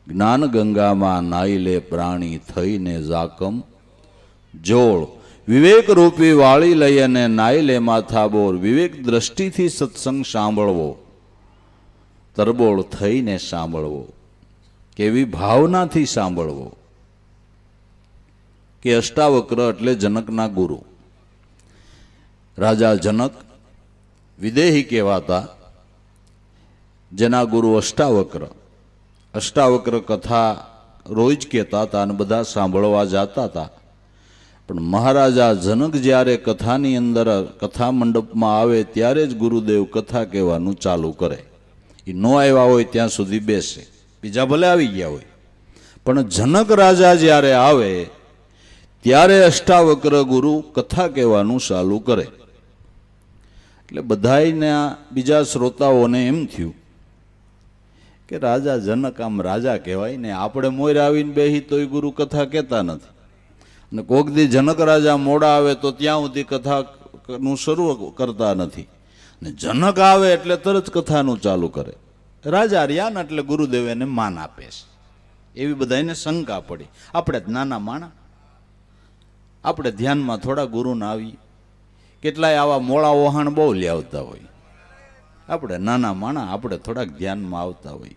જ્ઞાન ગંગામાં નાઈ લે પ્રાણી થઈને જાકમ જોળ વિવેક રૂપી વાળી લઈ અને નાઈ લે માથા બોર વિવેક દ્રષ્ટિથી સત્સંગ સાંભળવો તરબોળ થઈને સાંભળવો કેવી ભાવનાથી સાંભળવો કે અષ્ટાવક્ર એટલે જનકના ગુરુ રાજા જનક વિદેહી કહેવાતા જેના ગુરુ અષ્ટાવક્ર અષ્ટાવક્ર કથા રોજ કહેતા હતા અને બધા સાંભળવા જતા હતા પણ મહારાજા જનક જ્યારે કથાની અંદર કથા મંડપમાં આવે ત્યારે જ ગુરુદેવ કથા કહેવાનું ચાલુ કરે એ ન આવ્યા હોય ત્યાં સુધી બેસે બીજા ભલે આવી ગયા હોય પણ જનક રાજા જ્યારે આવે ત્યારે અષ્ટાવક્ર ગુરુ કથા કહેવાનું ચાલુ કરે એટલે બધાયના બીજા શ્રોતાઓને એમ થયું કે રાજા જનક આમ રાજા કહેવાય ને આપણે મોર આવીને બેહી તોય ગુરુ કથા કહેતા નથી અને કોક દી જનક રાજા મોડા આવે તો ત્યાં સુધી કથાનું શરૂ કરતા નથી ને જનક આવે એટલે તરત કથાનું ચાલુ કરે રાજા રહ્યા ને એટલે ગુરુદેવ એને માન આપે છે એવી બધાને શંકા પડી આપણે જ નાના માણા આપણે ધ્યાનમાં થોડા ગુરુના આવી કેટલાય આવા મોળા વહાણ બહુ લાવતા હોય આપણે નાના માણા આપણે થોડાક ધ્યાનમાં આવતા હોય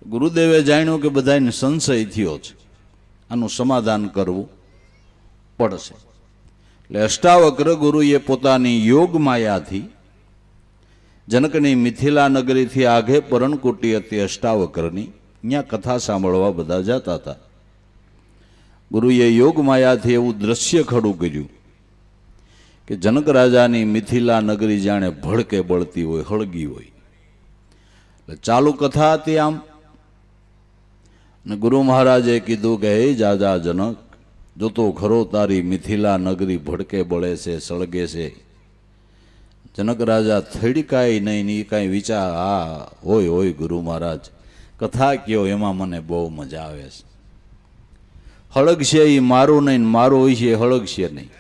ગુરુદેવે જાણ્યું કે બધાને સંશય થયો છે આનું સમાધાન કરવું પડશે એટલે અષ્ટાવક્ર ગુરુએ પોતાની યોગ માયાથી જનકની મિથિલા નગરીથી આઘે પરણકુટી હતી અષ્ટાવક્રની ત્યાં કથા સાંભળવા બધા જતા હતા ગુરુએ યોગ માયાથી એવું દ્રશ્ય ખડું કર્યું કે જનક રાજાની મિથિલા નગરી જાણે ભડકે બળતી હોય હળગી હોય એટલે ચાલુ કથા હતી આમ ને ગુરુ મહારાજે કીધું કે હે જાજા જનક જોતો ખરો તારી મિથિલા નગરી ભડકે બળે છે સળગે છે જનક રાજા થડકાય નહીં ને કાંઈ વિચાર હા હોય હોય ગુરુ મહારાજ કથા કયો એમાં મને બહુ મજા આવે છે હળગશે એ મારું નહીં મારું હોય છે હળગશે નહીં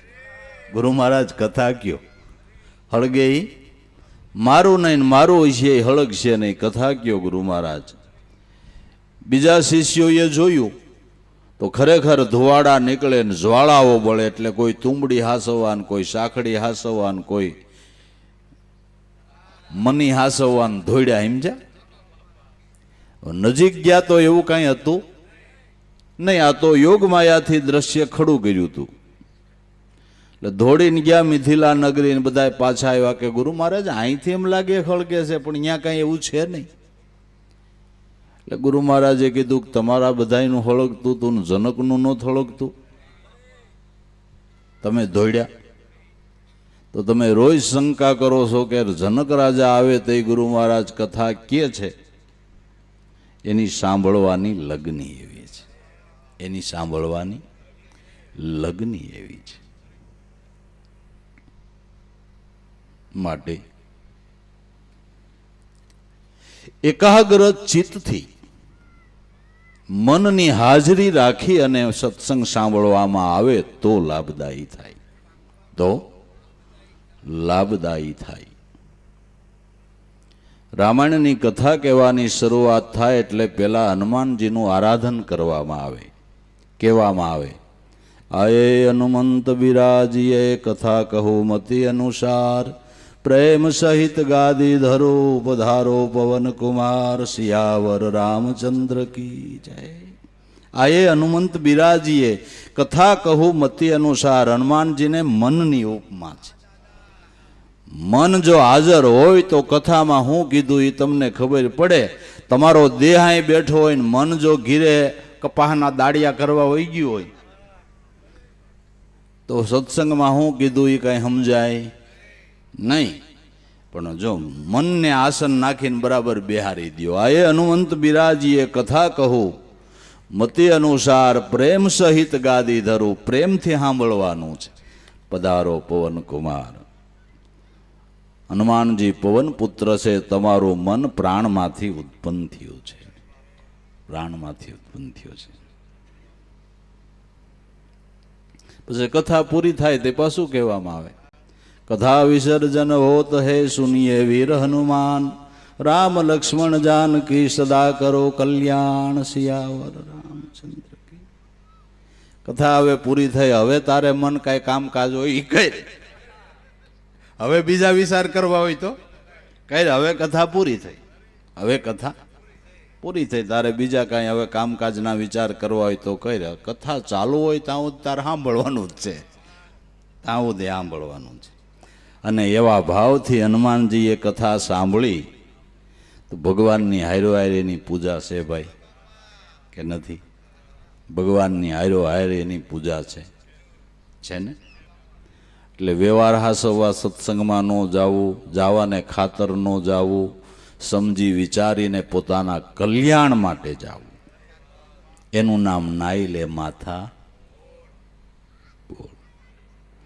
ગુરુ મહારાજ કથા કયો હળગે એ મારું નહીં મારું હોય છે એ હળગશે નહીં કથા કયો ગુરુ મહારાજ બીજા શિષ્યોએ જોયું તો ખરેખર ધુવાડા નીકળે ને જ્વાળાઓ બળે એટલે કોઈ તુંબડી હાસવાન કોઈ સાખડી હાસવાન કોઈ મની હાસવાન ધોડ્યા સમજ્યા નજીક ગયા તો એવું કાંઈ હતું નહીં આ તો યોગ માયાથી દ્રશ્ય ખડું કર્યું હતું એટલે દોડીને ગયા મિથિલા નગરી ને બધા પાછા આવ્યા કે ગુરુ મહારાજ અહીંથી એમ લાગે ખળગે છે પણ અહીંયા કાંઈ એવું છે નહીં એટલે ગુરુ મહારાજે કીધું તમારા બધાનું હળગતું તું જનકનું ન થળગતું તમે દોડ્યા તો તમે રોજ શંકા કરો છો કે જનક રાજા આવે તો ગુરુ મહારાજ કથા કે છે એની સાંભળવાની લગ્ની એવી છે એની સાંભળવાની લગ્ની એવી છે માટે એકાગ્ર ચિત્તથી મનની હાજરી રાખી અને સત્સંગ સાંભળવામાં આવે તો લાભદાયી થાય તો લાભદાયી થાય રામાયણની કથા કહેવાની શરૂઆત થાય એટલે પેલા હનુમાનજીનું આરાધન કરવામાં આવે કહેવામાં આવે આયે હનુમંત બિરાજીએ કથા કહો મતિ અનુસાર પ્રેમ સહિત ગાદી ધરો પધારો પવન કુમાર સિયાવર રામચંદ્ર કી જય આયે હનુમંત બિરાજીએ કથા કહો મતિ અનુસાર હનુમાનજીને મનની ઉપમા છે મન જો હાજર હોય તો કથામાં હું કીધું એ તમને ખબર પડે તમારો દેહ અહીં બેઠો હોય ને મન જો ઘીરે કપાહના દાડિયા કરવા વહી ગયું હોય તો સત્સંગમાં હું કીધું એ કાંઈ સમજાય નહીં પણ જો મનને આસન નાખીને બરાબર બેહારી દો આયે હનુમંત બિરાજીએ કથા કહું મતિ અનુસાર પ્રેમ સહિત ગાદી ધરું પ્રેમથી સાંભળવાનું છે પધારો પવન કુમાર હનુમાનજી પવન પુત્ર છે તમારું મન પ્રાણમાંથી ઉત્પન્ન થયું છે પ્રાણમાંથી ઉત્પન્ન થયું છે પછી કથા પૂરી થાય તે પાછું કહેવામાં આવે કથા વિસર્જન હોત હે સુનિએ વીર હનુમાન રામ લક્ષ્મણ જાનકી સદા કરો કલ્યાણ સિયાવર રામચંદ્ર કી. કથા હવે પૂરી થઈ. હવે તારે મન કાંઈ કામકાજ હોય એ કર. હવે બીજા વિચાર કરવા હોય તો કઈ. હવે કથા પૂરી થઈ. હવે કથા પૂરી થઈ. તારે બીજા કાંઈ હવે કામકાજના વિચાર કરવા હોય તો કઈ. કથા ચાલુ હોય ત્યાં તારે સાંભળવાનું જ છે. ત્યાં સુધી સાંભળવાનું છે. અને એવા ભાવથી હનુમાનજીએ કથા સાંભળી તો ભગવાનની હાયરો હાયરીની પૂજા છે ભાઈ કે નથી? ભગવાનની હાયરો હાયરીની પૂજા છે ને? એટલે વ્યવહાર હાસવા સત્સંગમાં ન જાવું, જાવાને ખાતર ન જાવું, સમજી વિચારીને પોતાના કલ્યાણ માટે જાવું. એનું નામ નાઈ લે માથા